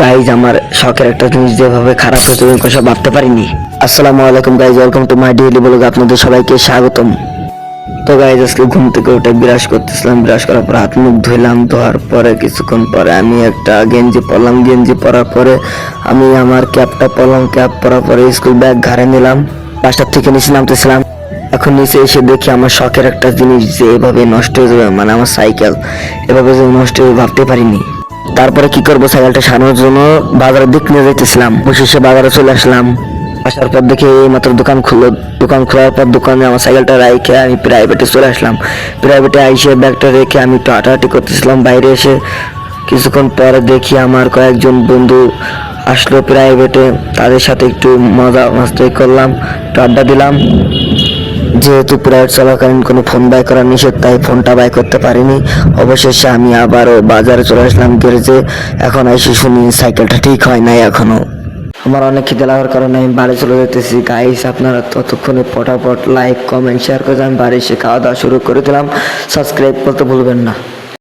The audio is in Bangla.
গাইজ আমার শখের একটা জিনিস যেভাবে খারাপ হয়েছে আমি কথা ভাবতে পারিনি। আসসালামু আলাইকুম guys, welcome to my daily blog. আপনাদের সবাইকে স্বাগতম। তো গাইজ আজকে ঘুম থেকে উঠে ব্রাশ করতেছিলাম, ব্রাশ করার পর হাত মুখ ধুইলাম। ধোয়ার পরে কিছুক্ষণ পরে আমি একটা গেঞ্জি পরলাম, গেঞ্জি পরার পরে আমি আমার ক্যাপটা পরলাম, ক্যাপ পরার পরে স্কুল ব্যাগ ঘাড়ে নিলাম, বাসার থেকে নিচে নামতেছিলাম। এখন নিচে এসে দেখি আমার শখের একটা জিনিস যে এভাবে নষ্ট হয়ে যাবে, মানে আমার সাইকেল এভাবে যে নষ্ট হয়ে ভাবতে পারিনি। তারপরে কি করবো, সাইকেলটা সারানোর জন্য বাজারের দিক নিয়ে যাইতেছিলাম। অবশেষে বাজারে চলে আসলাম। আসার পর দেখে এই মাত্র দোকান খুললো। দোকান খোলার পর দোকানে আমার সাইকেলটা রেখে আমি প্রাইভেটে চলে আসলাম। প্রাইভেটে আইসে ব্যাগটা রেখে আমি একটু হাঁটাহাঁটি করতেছিলাম। বাইরে এসে কিছুক্ষণ পরে দেখি আমার কয়েকজন বন্ধু আসলো প্রাইভেটে, তাদের সাথে একটু মজা মাস্তি করলাম, একটু আড্ডা দিলাম। যেহেতু প্রাইভেট চলাকালীন কোনো ফোন বাই করা নিষেধ, তাই ফোনটা বাই করতে পারিনি। অবশেষে আমি আবারও বাজারে চলে আসলাম গ্যারেজে। এখন এসে শুনি সাইকেলটা ঠিক হয় নাই এখনো। আমার অনেক খিদে লাগার কারণে আমি বাড়ি চলে যেতেছি। গাইস আপনারা ততক্ষণে ফটাফট লাইক কমেন্ট শেয়ার করে আমি বাড়ি এসে খাওয়া দাওয়া শুরু করে দিলাম। সাবস্ক্রাইব করতে ভুলবেন না।